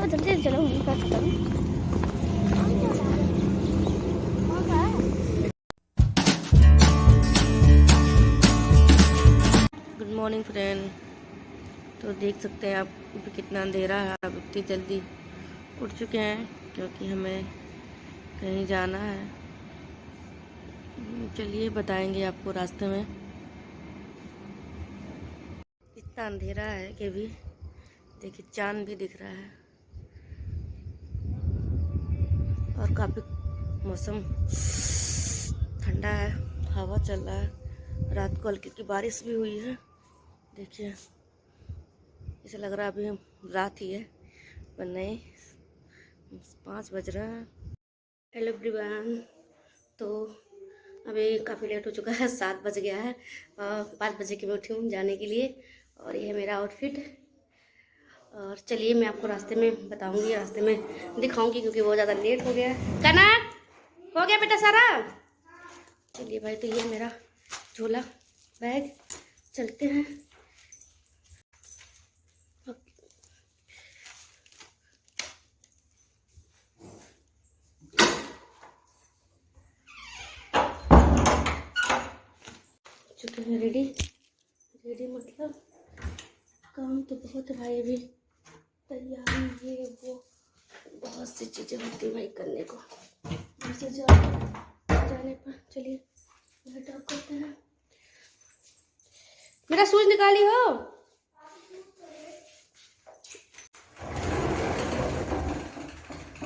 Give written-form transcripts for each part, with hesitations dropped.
जल्दी चलो कर सकता हूँ। Good morning friend. तो देख सकते हैं आप कितना अंधेरा है। अब इतनी जल्दी उठ चुके हैं क्योंकि हमें कहीं जाना है। चलिए बताएंगे आपको रास्ते में। इतना अंधेरा है कि भी देखिए चांद भी दिख रहा है और काफ़ी मौसम ठंडा है, हवा चल रहा है। रात को हल्की की बारिश भी हुई है। देखिए ऐसा लग रहा है अभी रात ही है पर नहीं, 5 बज रहे हैं। Hello everyone. तो अभी काफ़ी लेट हो चुका है, 7 बज गया है। 5 बजे की मैं उठी हूँ जाने के लिए और ये है मेरा आउटफिट। और चलिए मैं आपको रास्ते में बताऊंगी, रास्ते में दिखाऊंगी क्योंकि बहुत ज़्यादा लेट हो गया है। कनक हो गया बेटा सारा। चलिए भाई, तो ये मेरा झोला बैग, चलते हैं। चुके हैं रेडी। रेडी मतलब काम तो बहुत है भाई, अभी तैयारी ये वो बहुत सी चीज़ें होती है भाई करने को। जैसे जाने पर चलिए टॉप करते हैं। मेरा शूज निकाली हो।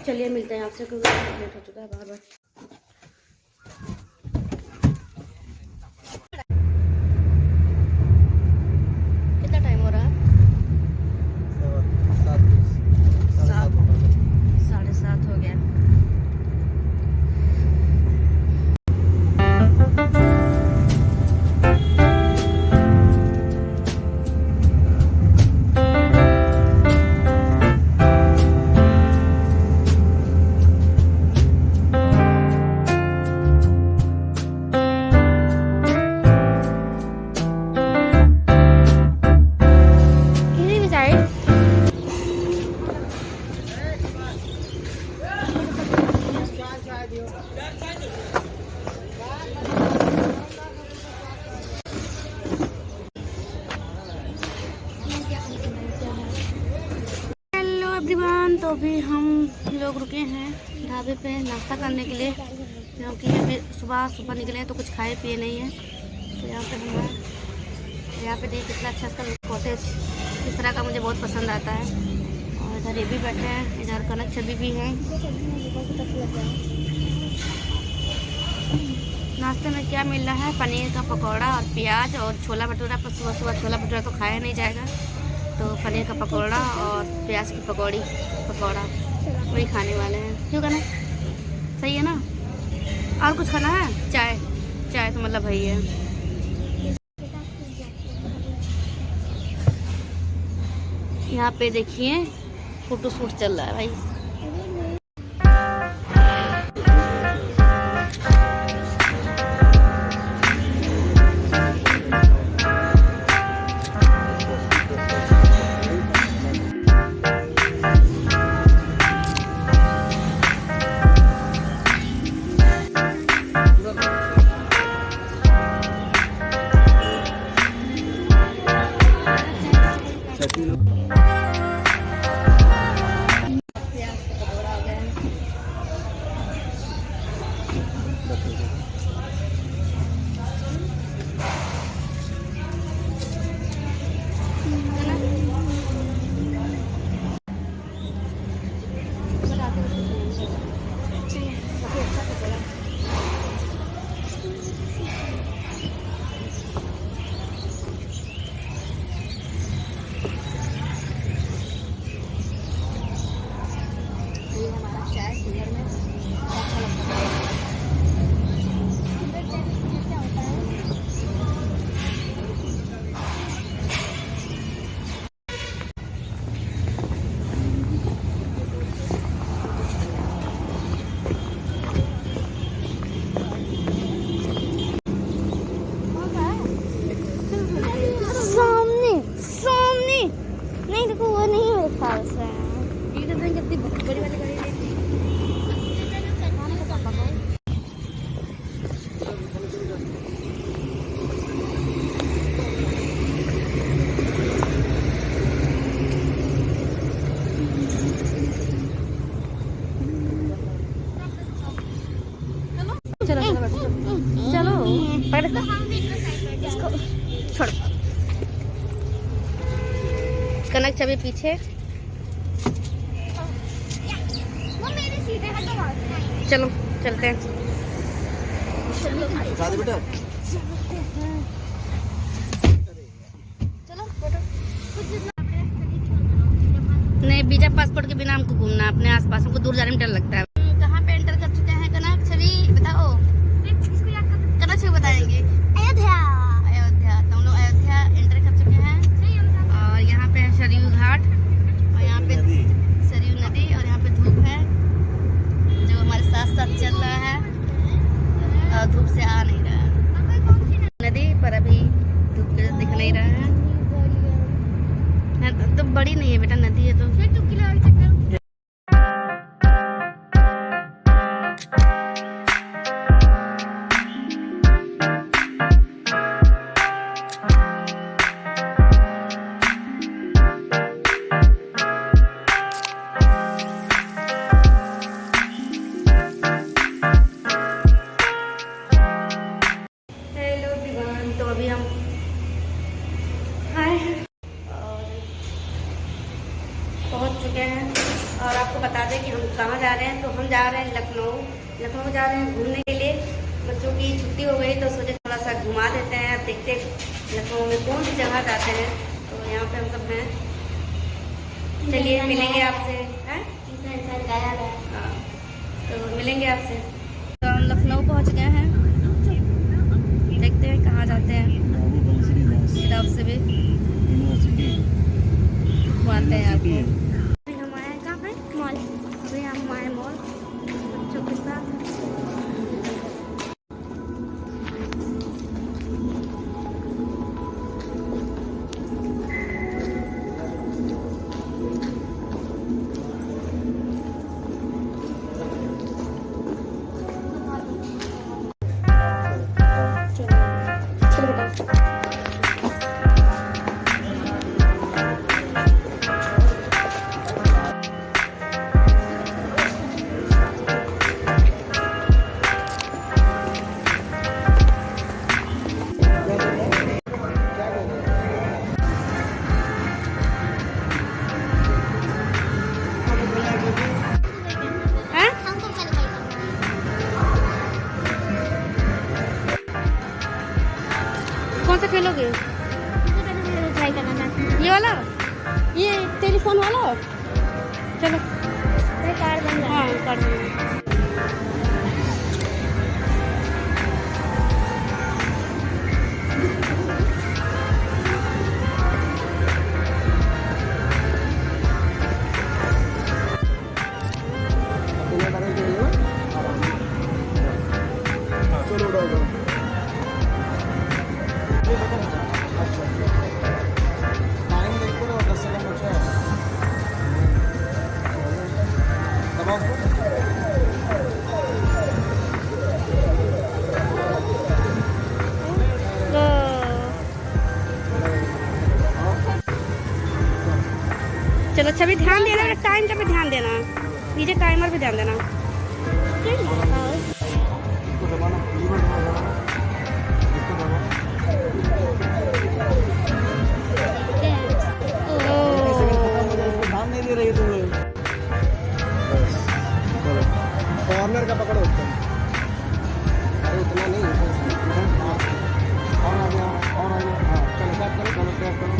चलिए मिलते हैं आपसे क्योंकि लेट हो चुका है बार बार। कितना टाइम हो रहा है? 7:30 हो गया। तो अभी हम लोग रुके हैं ढाबे पे नाश्ता करने के लिए क्योंकि अभी सुबह निकले हैं तो कुछ खाए पिए नहीं है। तो यहाँ पे हम यहाँ पे देखिए कितना अच्छा इसका कॉटेज, इस तरह का मुझे बहुत पसंद आता है। और इधर ये भी बैठे हैं, इधर कनक छवि भी है। नाश्ते में क्या मिल रहा है? पनीर का पकौड़ा और प्याज और छोला भटूरा। पर सुबह सुबह छोला भटूरा तो खाया नहीं जाएगा, तो पनीर का पकौड़ा और प्याज की पकौड़ा वही खाने वाले हैं। क्यों करना सही है ना? और कुछ खाना है? चाय तो मतलब वही है। यहाँ पे देखिए फोटो शूट चल रहा है भाई। कर रहे हैं कितनी बड़ी वाली गाड़ी लेके। चलो चलो बैठो चलो पकड़ इसको छोड़। कनक छवि पीछे। चलो चलते हैं। नहीं वीजा पासपोर्ट के बिना हमको घूमना अपने आसपास, हमको दूर जाने में डर लगता है। कहाँ पे एंटर कर चुके हैं कनक छवि बताओ। कनक छवि बताएंगे। अयोध्या। अयोध्या तो हम लोग अयोध्या एंटर कर चुके हैं और यहाँ पे है सरयू घाट और यहाँ पे सरयू नदी और यहाँ पे धूप है जो हमारे साथ साथ चल रहा है और धूप से आ नहीं रहा है नदी पर, अभी धूप के दिख नहीं रहा है। तो बड़ी नहीं है बेटा नदी है तो पहुंच चुके हैं। और आपको बता दें कि हम कहाँ जा रहे हैं, तो हम जा रहे हैं लखनऊ। लखनऊ जा रहे हैं घूमने के लिए। बच्चों की छुट्टी हो गई तो सोचे थोड़ा सा घुमा देते हैं, देखते लखनऊ में कौन सी जगह जाते हैं। तो यहाँ पे हम सब हैं, चलिए मिलेंगे आपसे। हाँ तो मिलेंगे आपसे। तो हम लखनऊ पहुँच गए हैं, देखते हैं कहाँ जाते हैं। आपसे भी घुमाते हैं आपको। हम आए कहाँ पे मॉल, अभी हम आए मॉल बच्चों के साथ। कौन सा खेलोगे? ट्राई करना चाहती हूँ। ये वाला, ये टेलीफोन वाला। चलो कार्ड बन जाए। हाँ कार्ड बन जाए। चलो अच्छा भी ध्यान देना, टाइम का भी ध्यान देना, नीचे टाइमर भी ध्यान देना। ध्यान नहीं दे रही तुम लोग। कॉर्नर का पकड़ो उतना नहीं। और आ गया और आ गया। हाँ चलो टैप करो, चलो टैप करो।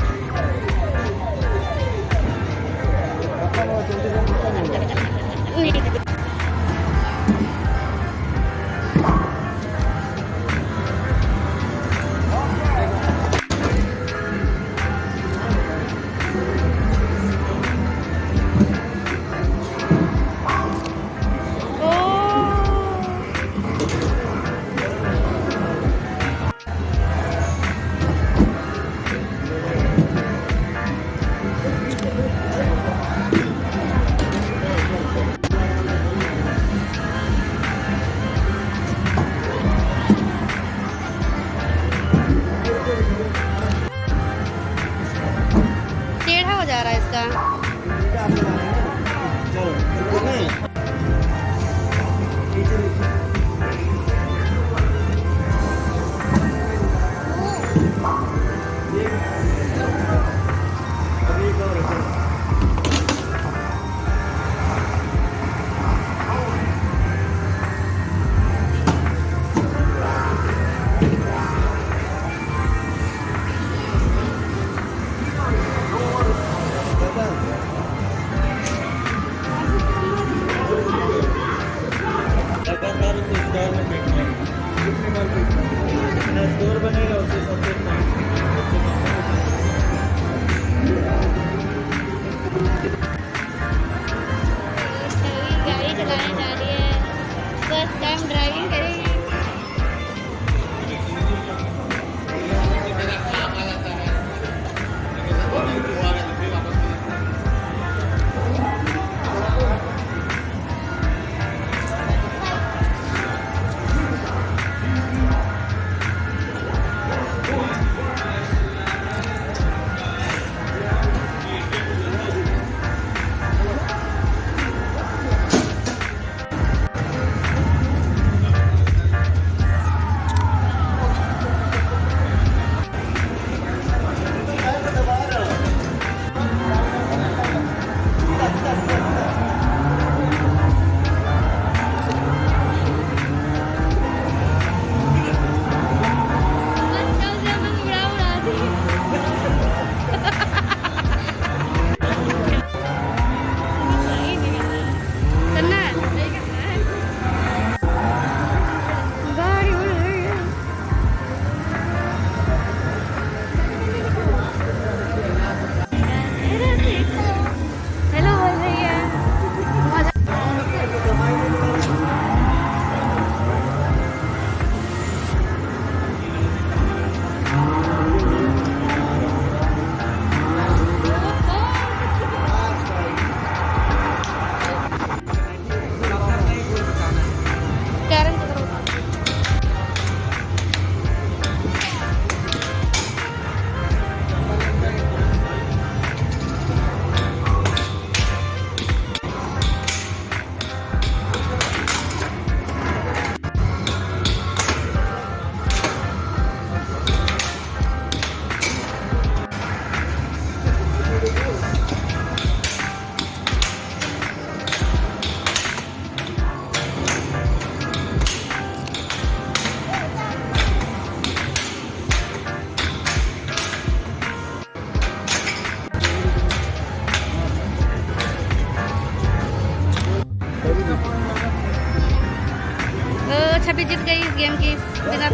छवि जीत गई इस गेम की बिना।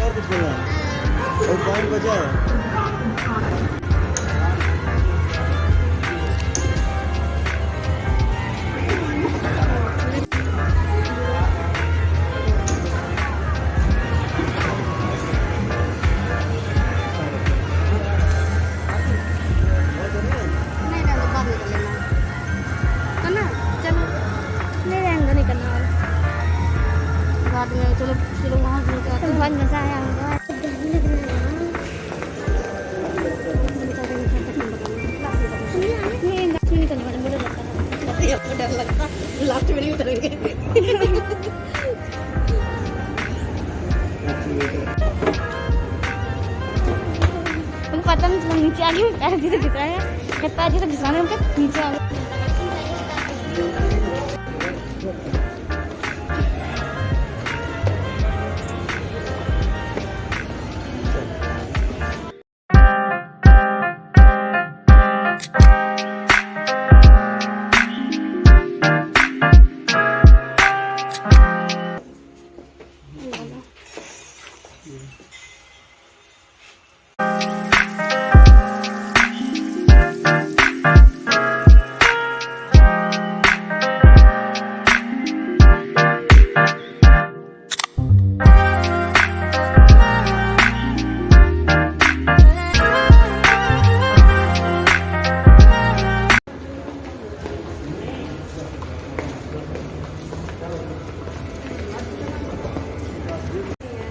और पॉइंट बचा है। बाद में चलो फिर वहाँ घूम के आते हैं। बहुत मज़ा आया होगा। डर लगता लास्ट में नहीं उतरेंगे। तुम पता नहीं तुम नीचे आ गए पैर जी से घिस रहा है पैर जी से घिसाने उनके नीचे आ गए।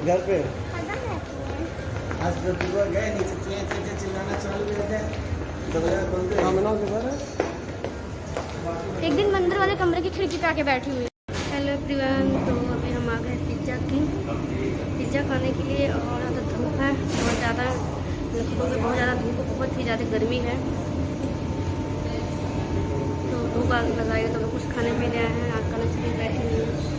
घर पे आज जब सुबह गए नीचे चिल्लाना चालू कर दिया। एक दिन मंदिर वाले कमरे की खिड़की पे आके बैठी हुई। हेलो एवरीवन, तो अभी हम आ गए पिज़्ज़ा खाने के लिए। और यहाँ तो धूप है बहुत ज़्यादा, लखनऊ में बहुत ज़्यादा धूप, बहुत ही ज़्यादा गर्मी है। तो धूप लगाइए तो कुछ खाने पीने आए हैं। आपका नजर बैठी हुई है।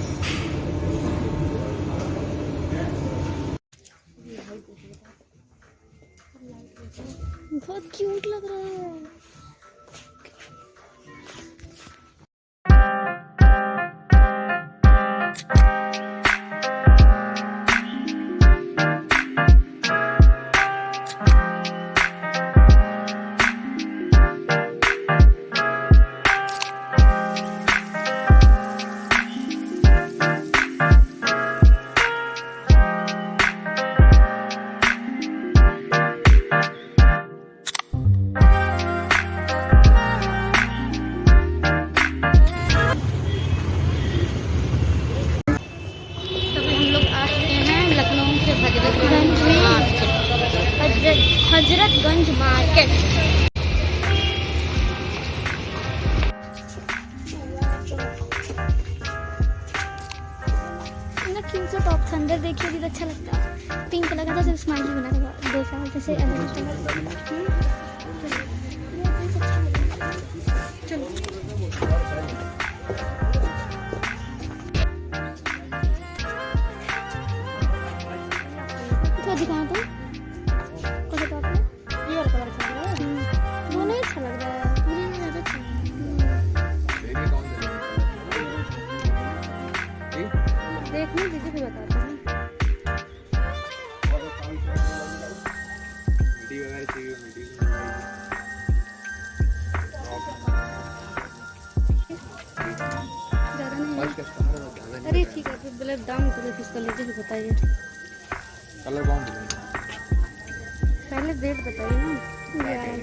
बहुत क्यूट लग रहा है। हजरतगंज मार्केट। क्यूट सा टॉप अंदर देखिए भी अच्छा लगता है। पिंक कलर का सिर्फ स्माइली बना था देखा जैसे चलो तो दिखा दो कौन सा टॉप है। ये वाला कलर अच्छा लग रहा है। वो नहीं अच्छा लग रहा है, मुझे ज़्यादा अच्छा देखने दीजिए फिर बताते हैं। अरे ठीक है, फिर बोले दाम तो फिक्स कर लीजिए, फिर बताइए कलर कौन पहले डेट बताइए ना। ये वाला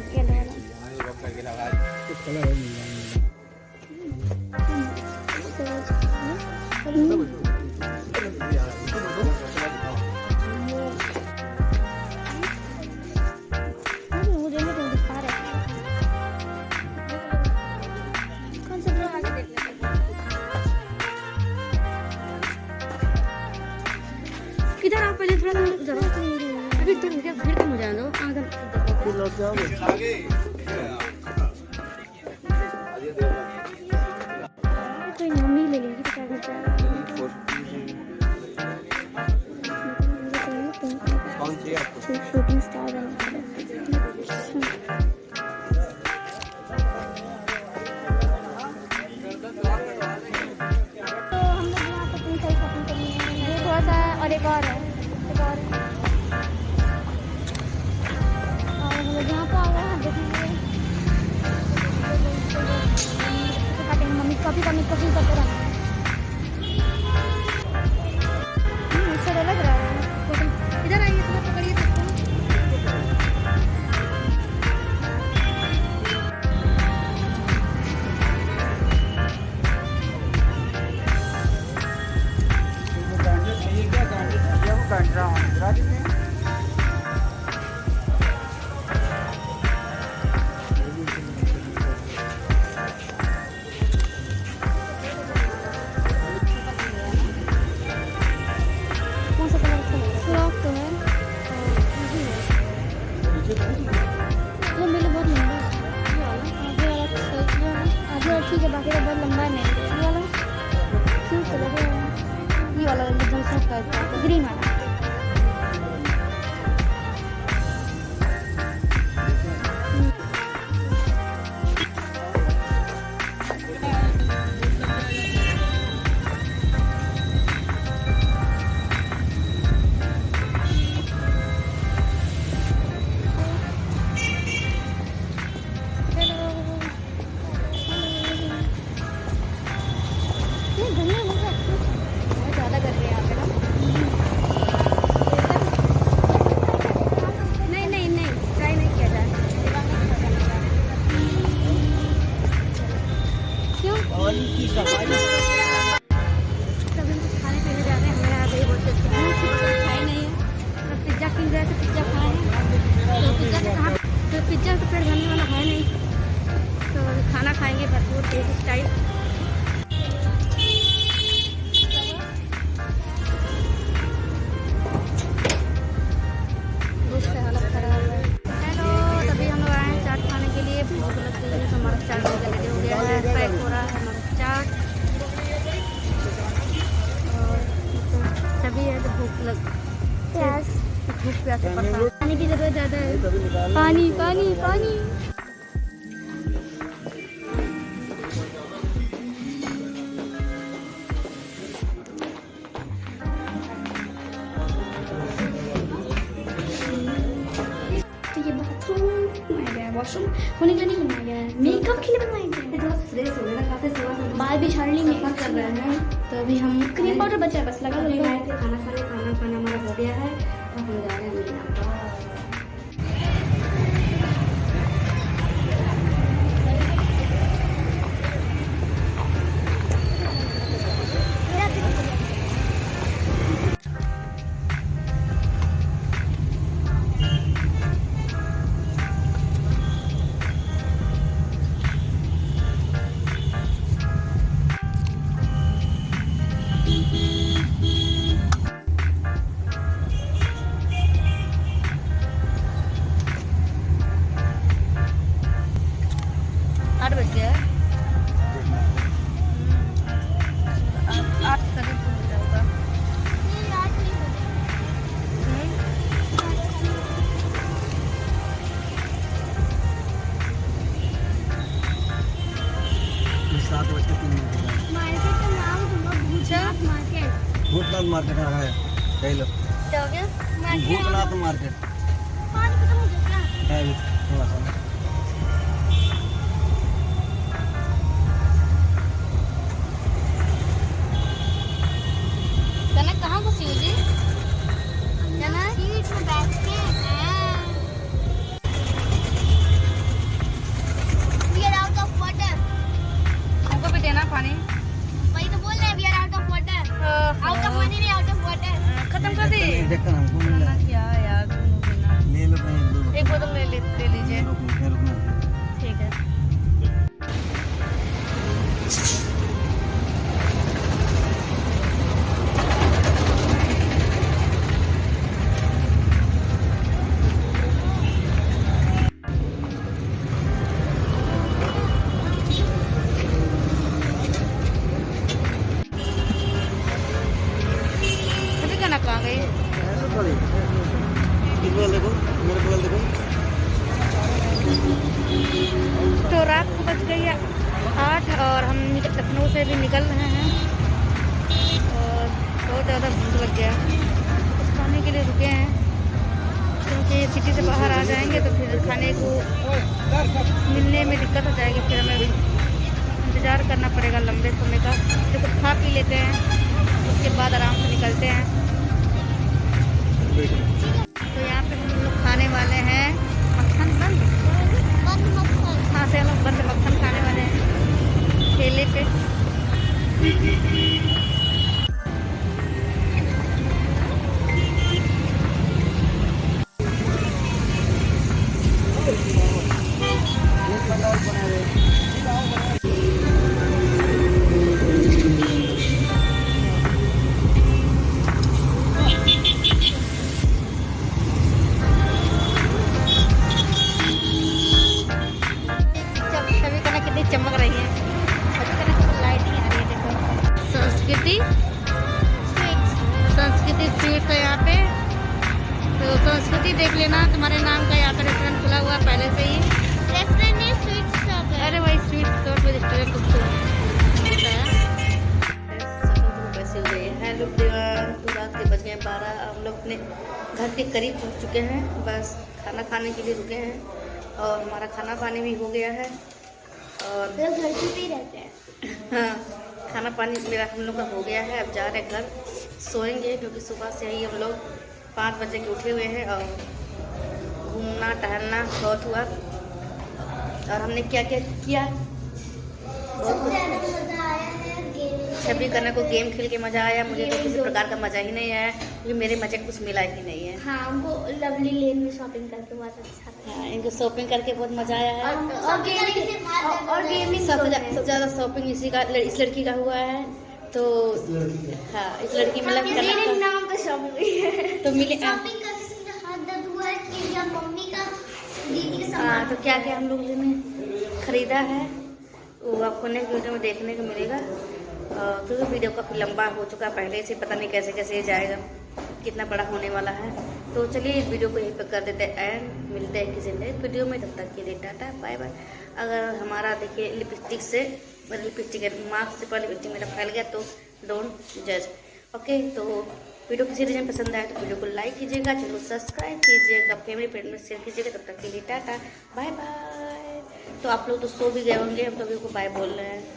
मुझे नहीं तो दिखा रहे कौन सा ड्रेस आगे देख लेते किधर आप पहले थोड़ा जरा अभी तो भीड़ कम हो जाए दो कोई मम्मी ले लेगी तो क्या करता है। कौन चाहिए आपको? शूटिंग स्टार है। तो हम लोग यहाँ पर अपनी सारी शॉपिंग करनी है। ये थोड़ा सा और एक और है, एक और है। और हम लोग यहाँ पे आ गए हैं, देखेंगे काटेंगे। मम्मी कॉफी करते रहना। सर लग रहा है, इधर आइए, थोड़ा पकड़िए सबको। गांजा चाहिए क्या? गांजा चाहिए, वो गांजा गिरा दीजिए। कौन सा कलर अच्छा लग रहा है? फ्रॉक तो है ये मेरे बहुत लंबा है। आगे वाला सही है, आगे वाला ठीक है, बाकी का बहुत लंबा नहीं। ये वाला क्यूट कलर है, ये वाला एकदम सॉफ्ट टाइप का ग्रीन वाला। ज़्यादा कर रहे हैं यहाँ पे ना। नहीं नहीं नहीं, ट्राई नहीं किया जाए। क्यों? और इनकी सफाई तब हम कुछ खाने पीने जाते हैं। हमें यहाँ पे बहुत अच्छी भूख थी, पर खाई नहीं है। अब पिज्ज़ा किन गए थे, पिज्ज़ा खाए हैं। तो पिज्ज़ा से कहाँ, तो पिज्ज़ा तो पेट भरने वाला है नहीं, तो अभी खाना खाएंगे भरपूर देसी स्टाइल। दूसरे हालत खराब है। हेलो, तभी हम लोग आए हैं चाट खाने के लिए। भूख लग गई है, तो हमारा चाट रेडी हो गया है, पैक हो रहा है हमारा चाट। और तभी है तो भूख लग प्यास, भूख प्यास से परेशान। पानी की ज़रूरत ज़्यादा है। पानी पानी पानी। तो ये बाथरूम बनाया गया है, वॉशरूम होने के लिए नहीं बनाया गया है, मेकअप के लिए बनाया गया है। थोड़ा फ्रेश हो गया, काफी सुबह बाल भी झाड़ ली, सफर मेकअप कर रहे हैं। तो अभी हम क्रीम पाउडर बचा है, बस लगा अभी लो। आए थे खाना खाने, खाना हमारा हो गया है और हम जा रहे हैं अपने यहाँ पर। भूतनाथ मार्केट है कई लोग क्या हो गया? भूतनाथ मार्केट पानी खत्म हो गया क्या? है थोड़ा सा कनक कहाँ घुसी हो जी? कनक सीट में बैठ के We are out of water. हमको भी देना पानी। वही तो बोल रहे हैं, we are out of water. Out of money नहीं, out of water. खत्म कर दी। देखकर हमको मिल रहा है। क्या यार, दोनों बिना। ले लो कहीं एक बोतल ले लीजिए। रुकना ठीक है। अभी कनक कहाँ गई? देखो मेरे बगल देखो तो रात को बज गई है 8 और हम लखनऊ से भी निकल रहे हैं और बहुत ज़्यादा भूख लग गया। खाने के लिए रुके हैं, क्योंकि सिटी से बाहर आ जाएंगे तो फिर खाने को मिलने में दिक्कत हो जाएगी, फिर हमें इंतज़ार करना पड़ेगा लंबे समय का। तो कुछ खा पी लेते हैं, उसके बाद आराम से निकलते हैं। तो यहाँ पे हम लोग खाने वाले हैं मक्खन बंद मक्खन, हाँ से लोग बंद मक्खन खाने वाले हैं ठेले पे। चमक रही है, लाइटिंग आ रही है। देखो संस्कृति स्वीट्स है यहाँ पे, तो संस्कृति देख लेना, तुम्हारे नाम का यहाँ पे रेस्टोरेंट खुला हुआ है पहले से ही। रेस्टोरेंट नहीं, स्वीट शॉप है। अरे वही स्वीट शॉप में रेस्टोरेंट कुछ होता है। हेलो एवरीवन, तो रात के बज गए 12। हम लोग अपने घर के करीब पहुँच चुके हैं, बस खाना खाने के लिए रुके हैं और हमारा खाना पानी भी हो गया है और घर पे भी रहते हैं। हाँ, खाना पानी मेरा हम लोग का हो गया है। अब जा रहे हैं घर, सोएंगे क्योंकि सुबह से ही हम लोग 5 बजे के उठे हुए हैं और घूमना टहलना बहुत हुआ। और हमने क्या क्या किया, छबी करने को गेम खेल के मज़ा आया। मुझे तो किसी प्रकार का मज़ा ही नहीं आया, क्योंकि मेरे मज़े कुछ मिला ही नहीं है। हाँ, हमको लवली लेन में शॉपिंग करके बहुत अच्छा था। हाँ, इनको शॉपिंग करके बहुत मज़ा आया है। और गेमिंग सबसे ज़्यादा शॉपिंग इस लड़की का हुआ है। तो हाँ, इस लड़की मतलब मेरे नाम पे शॉपिंग हुई है। तो मिले शॉपिंग करने से हाथ दर्द हुआ है कि जब मम्मी का दीदी के हाँ, सामान। तो क्या क्या हम लोग ने ख़रीदा है वो आपको नेक्स्ट वीडियो में देखने को मिलेगा। क्योंकि वीडियो काफ़ी लंबा हो चुका है पहले से, पता नहीं कैसे कैसे जाएगा, कितना बड़ा होने वाला है। तो चलिए इस वीडियो को यहीं पर कर देते हैं एंड मिलते हैं किसी नेक्स्ट वीडियो में। तब तक के लिए टाटा बाय बाय। अगर हमारा देखिए लिपस्टिक से मेरे लिपस्टिक मार्क्स से पर लिपस्टिक मेरा फैल गया तो डोंट जज, ओके। तो वीडियो किसी रीजन पसंद आए तो वीडियो को लाइक कीजिएगा, चैनल को सब्सक्राइब कीजिएगा, फैमिली फ्रेंड में शेयर कीजिएगा। तब तक के लिए टाटा बाय बाय। तो आप लोग तो सो भी गए होंगे, हम तो अभी को बाय बोल रहे हैं।